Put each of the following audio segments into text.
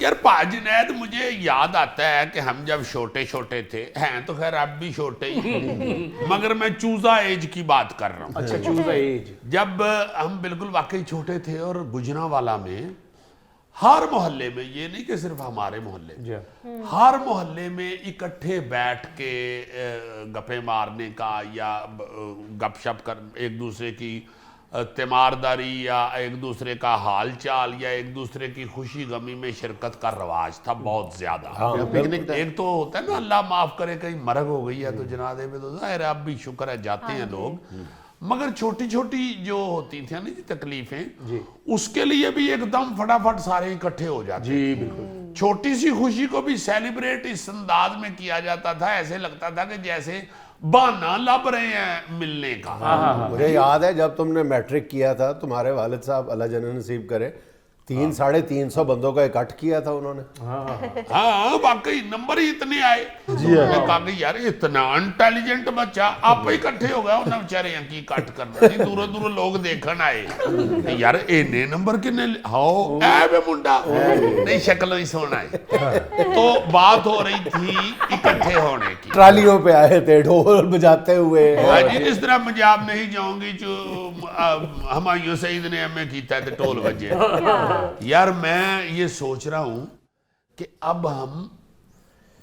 یار پا جنید مجھے یاد آتا ہے کہ ہم جب چھوٹے چھوٹے تھے ہیں تو خیر اب بھی چھوٹے ہی مگر میں چوزا ایج کی بات کر رہا ہوں. اچھا چوزا ایج. جب ہم بالکل واقعی چھوٹے تھے اور گجرانوالہ میں ہر محلے میں, یہ نہیں کہ صرف ہمارے محلے, ہر محلے میں اکٹھے بیٹھ کے گپیں مارنے کا یا گپ شپ کر ایک دوسرے کی تیمارداری یا ایک دوسرے کا حال چال یا ایک دوسرے کی خوشی غمی میں شرکت کا رواج تھا بہت زیادہ. ایک تو ہوتا ہے نا اللہ معاف کرے کہیں مرگ ہو گئی ہے تو جنازے میں تو ظاہر ہے اب بھی شکر ہے جاتے ہیں لوگ, مگر چھوٹی چھوٹی جو ہوتی تھیں نا تکلیفیں اس کے لیے بھی ایک دم فٹافٹ سارے اکٹھے ہو جاتے. جی بالکل. چھوٹی سی خوشی کو بھی سیلیبریٹ اس انداز میں کیا جاتا تھا, ایسے لگتا تھا کہ جیسے بہانہ لب رہے ہیں ملنے کا. مجھے یاد ہے جب تم نے میٹرک کیا تھا, تمہارے والد صاحب اللہ جنت نصیب کرے 300-350 بندوں کا اکٹھ کیا تھا انہوں نے. ہاں واقعی نمبر ہی اتنے آئے. میں کہا کہ یار اتنا انٹیلیجنٹ بچہ آپ ہی اکٹھے ہو گیا انہیں بیچارے ہیں کی کٹ کرنا جی, دوروں دوروں لوگ دیکھن آئے یار اینے نمبر کنے ہاؤ اے بے منڈا نہیں شکل نہیں سونا ہے. تو بات ہو رہی تھی اکٹھے ہونے کی, ٹرالیوں پہ آئے تھے ڈھول بجاتے ہوئے. جی جس طرح پنجاب نہیں جاؤں گی جو ہمایوں سعید نے ہمیں کیتا ہے تو ٹول بجے. یار میں یہ سوچ رہا ہوں کہ اب ہم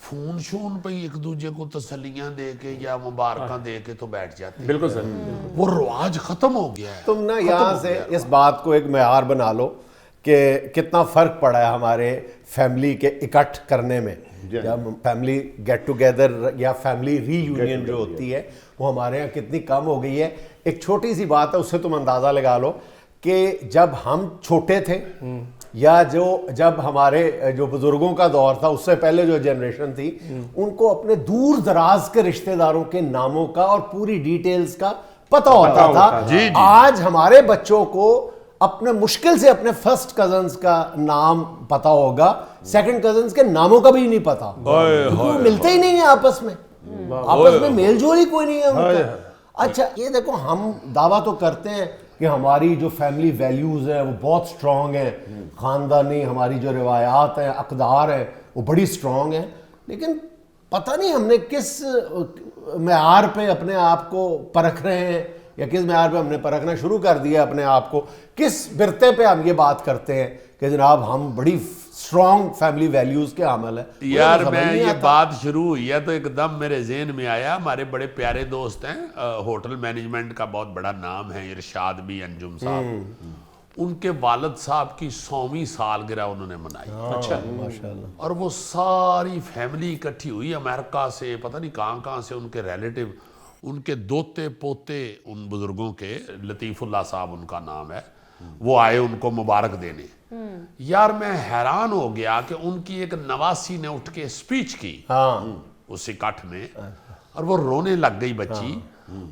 فون شون پہ ایک دوسرے کو تسلیاں دے کے یا مبارکاں دے کے تو بیٹھ جاتے ہیں. بالکل سر. وہ رواج ختم ہو گیا ہے. تم نا یہاں سے اس بات کو ایک معیار بنا لو کہ کتنا فرق پڑا ہے ہمارے فیملی کے اکٹھ کرنے میں. جب فیملی گیٹ ٹوگیدر یا فیملی ری یونین جو ہوتی ہے وہ ہمارے یہاں کتنی کم ہو گئی ہے. ایک چھوٹی سی بات ہے, اس سے تم اندازہ لگا لو کہ جب ہم چھوٹے تھے یا جب ہمارے جو بزرگوں کا دور تھا اس سے پہلے جو جنریشن تھی ان کو اپنے دور دراز کے رشتہ داروں کے ناموں کا اور پوری ڈیٹیلز کا پتہ ہوتا تھا. آج ہمارے بچوں کو اپنے مشکل سے اپنے فرسٹ کزنز کا نام پتہ ہوگا, سیکنڈ کزنز کے ناموں کا بھی نہیں پتہ, وہ ملتے ہی نہیں ہیں آپس میں, آپس میں میل جول ہی کوئی نہیں ہے ان کا. اچھا یہ دیکھو ہم دعویٰ تو کرتے ہیں کہ ہماری جو فیملی ویلیوز ہیں وہ بہت سٹرونگ ہیں, خاندانی ہماری جو روایات ہیں اقدار ہیں وہ بڑی سٹرونگ ہیں, لیکن پتہ نہیں ہم نے کس معیار پہ اپنے آپ کو پرکھ رہے ہیں یا کس معیار پہ ہم نے پرکھنا شروع کر دیا اپنے آپ کو, کس برتے پہ ہم یہ بات کرتے ہیں کہ جناب ہم بڑی سٹرونگ فیملی ویلیوز کے عامل ہیں. یار میں یہ بات شروع ہوئی ہے تو ایک دم میرے ذہن میں آیا, ہمارے بڑے پیارے دوست ہیں, ہوٹل مینجمنٹ کا بہت بڑا نام ہے ارشاد بھی انجم صاحب, ان کے والد صاحب کی 100ویں سالگرہ انہوں نے منائی. اچھا ماشاءاللہ. اور وہ ساری فیملی اکٹھی ہوئی امریکہ سے, پتہ نہیں کہاں سے ان کے ریلیٹیو, ان کے دوتے پوتے ان بزرگوں کے, لطیف اللہ صاحب ان کا نام ہے, وہ آئے ان کو مبارک دینے. یار میں حیران ہو گیا کہ ان کی ایک نواسی نے اٹھ کے سپیچ کی اس اکٹھ میں, اور وہ رونے لگ گئی بچی,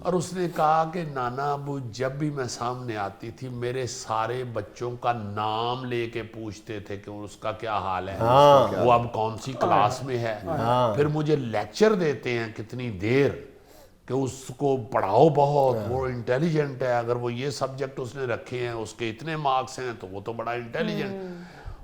اور اس نے کہا کہ نانا ابو جب بھی میں سامنے آتی تھی میرے سارے بچوں کا نام لے کے پوچھتے تھے کہ اس کا کیا حال ہے, وہ اب کون سی کلاس میں ہے, پھر مجھے لیکچر دیتے ہیں کتنی دیر کہ اس کو پڑھاؤ بہت, وہ انٹیلیجنٹ ہے, اگر وہ یہ سبجیکٹ اس نے رکھے ہیں اس کے اتنے مارکس ہیں تو وہ تو بڑا انٹیلیجنٹ.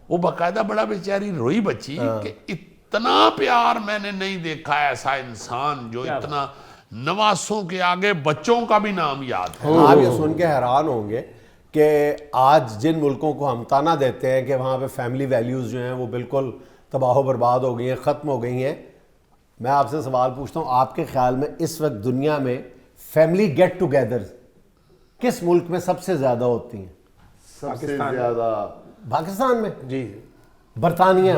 وہ باقاعدہ بڑا بیچاری روئی بچی کہ اتنا پیار میں نے نہیں دیکھا ایسا انسان جو اتنا نواسوں کے آگے بچوں کا بھی نام یاد ہے. آپ یہ سن کے حیران ہوں گے کہ آج جن ملکوں کو ہم تانا دیتے ہیں کہ وہاں پہ فیملی ویلیوز جو ہیں وہ بالکل تباہ و برباد ہو گئی ہیں, ختم ہو گئی ہیں, میں آپ سے سوال پوچھتا ہوں, آپ کے خیال میں اس وقت دنیا میں فیملی گیٹ ٹوگیدر کس ملک میں سب سے زیادہ ہوتی ہیں؟ سب سے زیادہ پاکستان میں. جی برطانیہ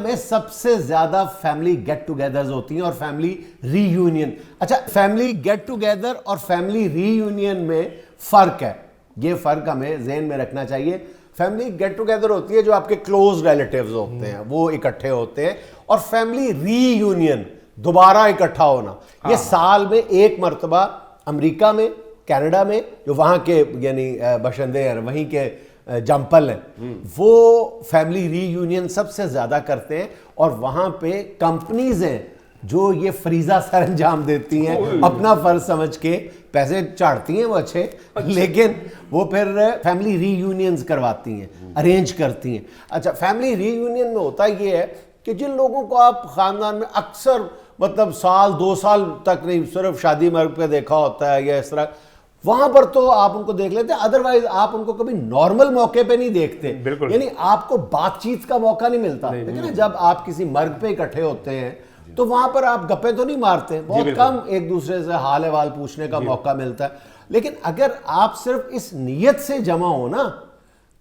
میں سب سے زیادہ فیملی گیٹ ٹوگیدرز ہوتی ہیں اور فیملی ری یونین. اچھا فیملی گیٹ ٹوگیدر اور فیملی ری یونین میں فرق ہے, یہ فرق ہمیں ذہن میں رکھنا چاہیے. فیملی گیٹ ٹوگیدر ہوتی ہے جو آپ کے کلوز ریلیٹیوز ہوتے ہیں وہ اکٹھے ہوتے ہیں, اور فیملی ری یونین دوبارہ اکٹھا ہونا یہ سال میں ایک مرتبہ امریکہ میں, کینیڈا میں جو وہاں کے یعنی باشندے ہیں وہیں کے جمپل ہیں وہ فیملی ری یونین سب سے زیادہ کرتے ہیں, اور وہاں پہ کمپنیز ہیں جو یہ فریضہ سر انجام دیتی ہیں اپنا فرض سمجھ کے, پیسے چاڑتی ہیں وہ اچھے, لیکن وہ پھر فیملی ری یونینز کرواتی ہیں, ارینج کرتی ہیں. اچھا, فیملی ری یونین میں ہوتا یہ ہے کہ جن لوگوں کو آپ خاندان میں اکثر مطلب سال 2 سال تک نہیں, صرف شادی مرگ پہ دیکھا ہوتا ہے یا اس طرح, وہاں پر تو آپ ان کو دیکھ لیتے ہیں, ادروائز آپ ان کو کبھی نارمل موقع پہ نہیں دیکھتے. یعنی آپ کو بات چیت کا موقع نہیں ملتا. لیکن جب آپ کسی مرگ پہ اکٹھے ہوتے ہیں تو وہاں پر آپ گپیں تو نہیں مارتے, بہت کم ایک دوسرے سے حال احوال پوچھنے کا موقع ملتا ہے. لیکن اگر آپ صرف اس نیت سے جمع ہو نا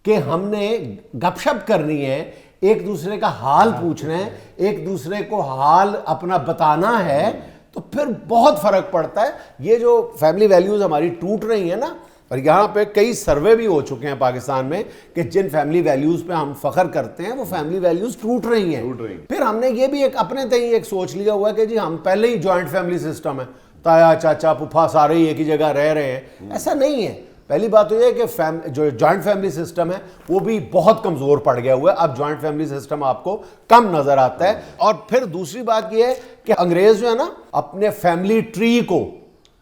کہ ہم نے گپ شپ کرنی ہے, ایک دوسرے کا حال پوچھنا ہے, ایک دوسرے کو حال اپنا بتانا ہے, تو پھر بہت فرق پڑتا ہے. یہ جو فیملی ویلیوز ہماری ٹوٹ رہی ہیں نا, اور یہاں پہ کئی سروے بھی ہو چکے ہیں پاکستان میں کہ جن فیملی ویلیوز پہ ہم فخر کرتے ہیں وہ فیملی ویلیوز ٹوٹ رہی ہیں. پھر ہم نے یہ بھی ایک اپنے تئیں ایک سوچ لیا ہوا ہے کہ جی ہم پہلے ہی جوائنٹ فیملی سسٹم ہے, تایا چاچا پھپھا سارے ہی ایک ہی جگہ رہ رہے ہیں. ایسا نہیں ہے. پہلی بات تو یہ ہے کہ جو جوائنٹ فیملی سسٹم ہے وہ بھی بہت کمزور پڑ گیا ہوا ہے. اب جوائنٹ فیملی سسٹم آپ کو کم نظر آتا ہے. اور پھر دوسری بات یہ ہے کہ انگریز جو ہے نا اپنے فیملی ٹری کو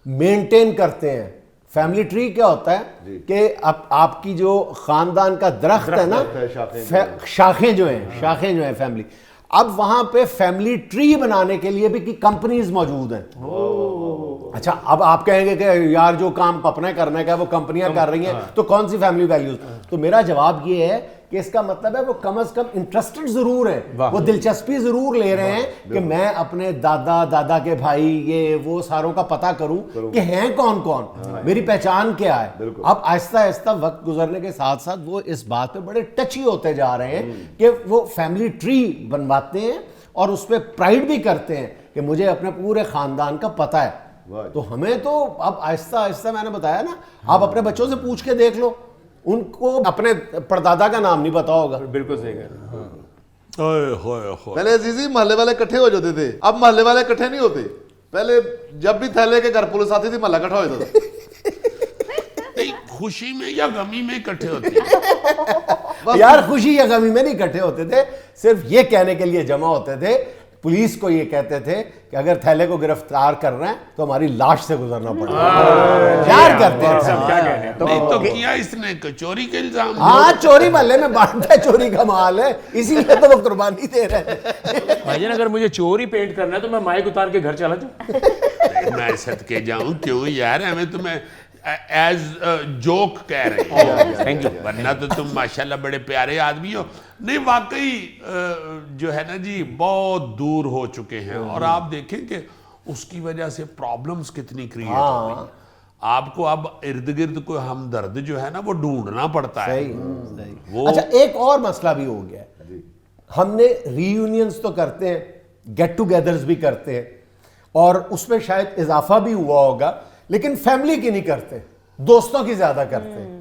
مینٹین کرتے ہیں. فیملی ٹری کیا ہوتا ہے کہ اب آپ کی جو خاندان کا درخت ہے نا, شاخیں جو ہیں فیملی, اب وہاں پہ فیملی ٹری بنانے کے لیے بھی کمپنیز موجود ہیں. اچھا, اب آپ کہیں گے کہ یار جو کام اپنے کرنے کا ہے وہ کمپنیاں کر رہی ہیں تو کون سی فیملی ویلیوز؟ تو میرا جواب یہ ہے کہ اس کا مطلب ہے وہ کم از کم انٹرسٹڈ ضرور ہیں, وہ دلچسپی ضرور لے رہے ہیں کہ میں اپنے دادا کے بھائی یہ وہ ساروں کا پتہ کروں کہ ہیں کون کون, میری پہچان کیا ہے. اب آہستہ آہستہ وقت گزرنے کے ساتھ ساتھ وہ اس بات پہ بڑے ٹچی ہوتے جا رہے ہیں کہ وہ فیملی ٹری بنواتے ہیں اور اس پہ پرائڈ بھی کرتے ہیں کہ مجھے اپنے پورے خاندان کا پتہ ہے. تو ہمیں تو اب آہستہ آہستہ, میں نے بتایا نا, آپ اپنے بچوں سے پوچھ کے دیکھ لو, ان کو اپنے پردادا کا نام نہیں پتا ہوگا. بالکل صحیح کہہ رہے ہیں. پہلے عزیزی محلے والے اکٹھے ہو جاتے تھے, اب محلے والے اکٹھے نہیں ہوتے. پہلے جب بھی تھیلے کے گھر پولیس آتی تھی محلہ اکٹھا ہو جاتا تھا. خوشی میں یا غمی میں اکٹھے ہوتے ہیں. یار خوشی یا غمی میں نہیں اکٹھے ہوتے تھے, صرف یہ کہنے کے لیے جمع ہوتے تھے. پولیس کو یہ کہتے تھے کہ اگر تھیلے کو گرفتار کرنا ہے تو ہماری لاش سے گزرنا پڑے گا. پیار کرتے ہیں. نہیں تو کیا اس نے چوری کے الزام؟ ہاں, چوری محلے میں بانٹتا ہے, چوری کا مال ہے, اسی لیے تو وہ قربانی دے رہے ہیں. بھائی جان, اگر مجھے چوری پینٹ کرنا ہے تو میں مائک اتار کے گھر چلا جاؤں. میں صدقے جاؤں کیوں یار, ہمیں تمہیں ایز جوک کہہ رہے ہیں, ورنہ تو تم ماشاءاللہ بڑے پیارے آدمی ہو. نہیں واقعی جو ہے نا جی بہت دور ہو چکے ہیں, اور آپ دیکھیں کہ اس کی وجہ سے پرابلمز کتنی کریٹ ہو گئی. آپ کو اب ارد گرد کوئی ہمدرد جو ہے نا وہ ڈھونڈنا پڑتا ہے. اچھا, ایک اور مسئلہ بھی ہو گیا ہے. ہم نے ری یونینز تو کرتے ہیں, گیٹ ٹوگیدرز بھی کرتے ہیں, اور اس میں شاید اضافہ بھی ہوا ہوگا, لیکن فیملی کی نہیں کرتے, دوستوں کی زیادہ کرتے ہیں.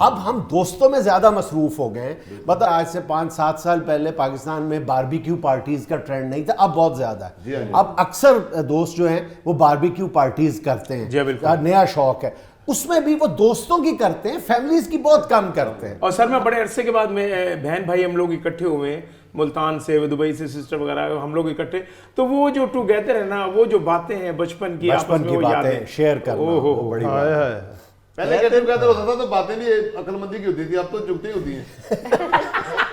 اب ہم دوستوں میں زیادہ مصروف ہو گئے ہیں. بتا, آج سے 5-7 سال پہلے پاکستان میں باربیکیو پارٹیز کا ٹرینڈ نہیں تھا, اب بہت زیادہ ہے. اب اکثر دوست جو ہیں وہ باربیکیو پارٹیز کرتے ہیں, نیا شوق ہے. اس میں بھی وہ دوستوں کی کرتے ہیں, فیملیز کی بہت کم کرتے ہیں. اور سر میں بڑے عرصے کے بعد میں بہن بھائی ہم لوگ اکٹھے ہوئے ہیں, ملتان سے, دبئی سے سسٹر وغیرہ ہم لوگ اکٹھے, تو وہ جو ٹوگیدر ہے نا, وہ جو باتیں ہیں بچپن کی باتیں شیئر کرنا بڑی بات ہے. پہلے گیٹ ٹوگیدر ہوتا تھا تو باتیں بھی عقل مندی کی ہوتی تھی, اب تو جگتی ہوتی ہیں.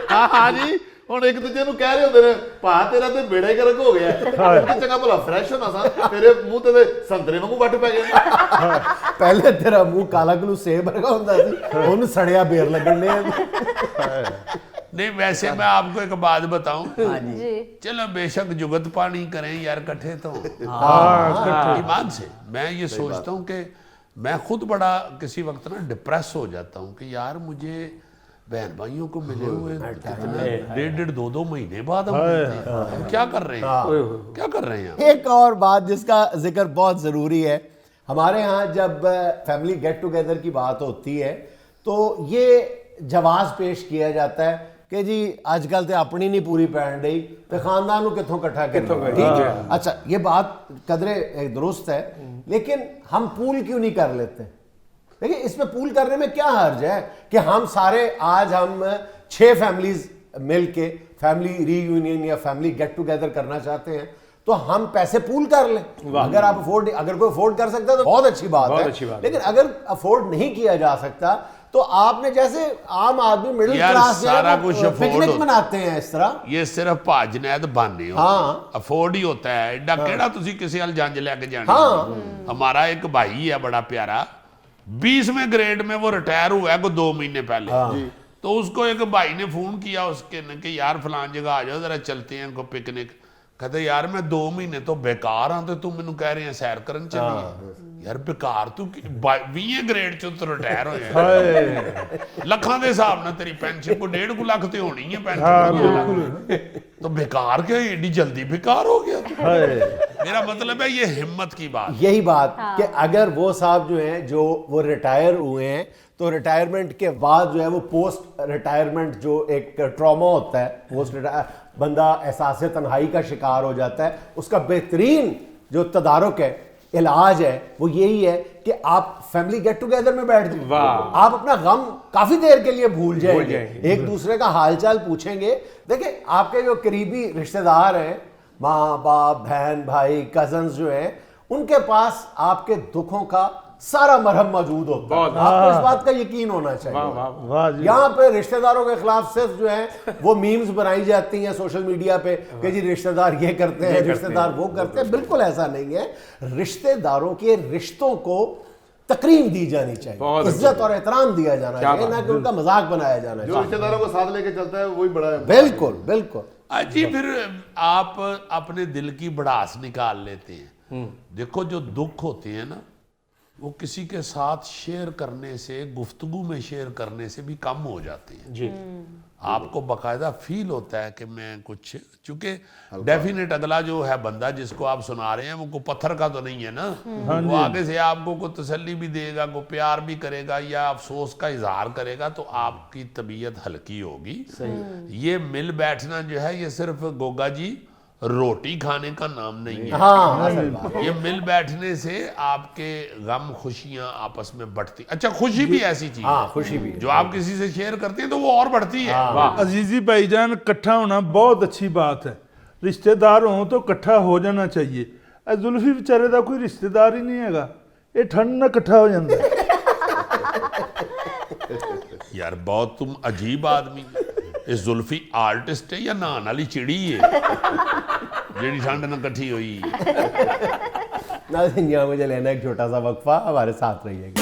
ہاں جی, ہوں ایک دوسرے کو کہہ رہے ہوتے ہیں پا تیرا تو بیڑے کا رنگ ہو گیا ہے, چنگا بھلا فریش ہونا سا, تیرے منہ تے سنترے وانگو وٹ پے گئے. پہلے تیرا منہ کالا گلو سیب ورگا ہوندا سی, ہن سڑیا بیر لگن دے. نہیں ویسے میں آپ کو ایک بات بتاؤں, چلو بے شک جگت پانی کریں یار کٹھے تو ایمان سے. میں یہ سوچتا ہوں کہ میں خود بڑا کسی وقت نا ڈپریس ہو جاتا ہوں کہ یار مجھے بہن بھائیوں کو ملے ہوئے 1.5-2 مہینے بعد ہم کیا کر رہے ہیں, کیا کر رہے ہیں. ایک اور بات جس کا ذکر بہت ضروری ہے, ہمارے ہاں جب فیملی گیٹ ٹوگیدر کی بات ہوتی ہے تو یہ جواز پیش کیا جاتا ہے کہ جی آج کل تے اپنی نہیں پوری پہن رہی تو خاندان کو کتوں کٹھا کریں. ٹھیک ہے, اچھا یہ بات قدرے درست ہے, لیکن ہم پول کیوں نہیں کر لیتے؟ دیکھیں اس میں پول کرنے میں کیا حرج ہے کہ ہم سارے آج ہم 6 فیملیز مل کے فیملی ری یونین یا فیملی گیٹ ٹوگیدر کرنا چاہتے ہیں, تو ہم پیسے پول کر لیں. اگر آپ اگر کوئی افورڈ کر سکتا ہے تو بہت اچھی بات ہے, لیکن اگر افورڈ نہیں کیا جا سکتا تو آپ نے جیسے عام آدمی مڈل کلاس سارا کچھ پکنک مناتے ہیں اس طرح, یہ صرف پاجنید بانے ہوتے افورڈ ہی ہوتا ہے. ایڈا کیڑا تسی کسی ال جانج لے کے جانا. ہمارا ایک بھائی ہے بڑا پیارا, 20ویں گریڈ میں وہ ریٹائر ہوا ہے کو 2 مہینے پہلے. تو اس کو ایک بھائی نے فون کیا اس کے کہ یار فلان جگہ آ جاؤ ذرا چلتے ہیں کو پکنک. کہتے یار میں 2 مہینے تو بیکار ہاں تو تم مینوں کہہ رہے ہیں سیر کرن چلیے. یار بیکار تو 20 گریڈ چ تو ریٹائر ہوئے لکھاں دے حساب نال تیری پینشن کو 1.5 لاکھ تے ہونی ہے پینشن, تو بیکار کیا ایڈی جلدی بیکار ہو گیا. میرا مطلب ہے یہ ہمت کی بات, یہی بات کہ اگر وہ صاحب جو ہیں جو وہ ریٹائر ہوئے ہیں تو ریٹائرمنٹ کے بعد جو ہے وہ پوسٹ ریٹائرمنٹ جو ایک ٹراما ہوتا ہے, پوسٹ بندہ احساس تنہائی کا شکار ہو جاتا ہے, اس کا بہترین جو تدارک ہے, علاج ہے, وہ یہی ہے کہ آپ فیملی گیٹ ٹوگیدر میں بیٹھ جائیں. آپ اپنا غم کافی دیر کے لیے بھول جائیں گے, ایک دوسرے کا حال چال پوچھیں گے. دیکھیں آپ کے جو قریبی رشتہ دار ہیں, ماں باپ بہن بھائی کزنز جو ہیں, ان کے پاس آپ کے دکھوں کا سارا مرہم موجود ہوتا ہے. آپ کو اس بات کا یقین ہونا چاہیے. یہاں پہ رشتہ داروں کے خلاف صرف جو ہیں وہ میمز بنائی جاتی ہیں سوشل میڈیا پہ کہ جی رشتہ دار یہ کرتے ہیں, رشتہ دار وہ کرتے ہیں. بالکل ایسا نہیں ہے. رشتہ داروں کے رشتوں کو تقریم دی جانی چاہیے, عزت اور احترام دیا جانا چاہیے, نہ کہ ان کا مذاق بنایا جانا چاہیے. جو رشتہ داروں کو ساتھ لے کے چلتا ہے وہی بڑا ہے. بالکل بالکل. جی پھر آپ اپنے دل کی بڑاس نکال لیتے ہیں. دیکھو جو دکھ ہوتے ہیں نا وہ کسی کے ساتھ شیئر کرنے سے, گفتگو میں شیئر کرنے سے بھی کم ہو جاتے ہیں. جی آپ کو باقاعدہ فیل ہوتا ہے کہ میں کچھ, چونکہ ڈیفینیٹ اگلا جو ہے بندہ جس کو آپ سنا رہے ہیں وہ کوئی پتھر کا تو نہیں ہے نا, وہ آگے سے آپ کو کوئی تسلی بھی دے گا, کوئی پیار بھی کرے گا یا افسوس کا اظہار کرے گا, تو آپ کی طبیعت ہلکی ہوگی. یہ مل بیٹھنا جو ہے یہ صرف گوگا جی روٹی کھانے کا نام نہیں ہے. یہ مل بیٹھنے سے آپ کے غم خوشیاں آپس میں بڑھتی. اچھا خوشی بھی ایسی چیز ہے, خوشی بھی جو آپ کسی سے شیئر کرتے ہیں تو وہ اور بڑھتی ہے. عزیزی بھائی جان, اکٹھا ہونا بہت اچھی بات ہے. رشتہ دار ہوں تو اکٹھا ہو جانا چاہیے. زلفی بیچارے دا کوئی رشتہ دار ہی نہیں ہے, یہ ٹھنڈ نہ اکٹھا ہو جاتا ہے. یار بہت تم عجیب آدمی. زلفی آرٹسٹ ہے یا نان والی چڑی ہے جیڑی ٹھنڈ نہ کٹھی ہوئی. ناظرین یہاں مجھے لینا ایک چھوٹا سا وقفہ, ہمارے ساتھ رہیے گا.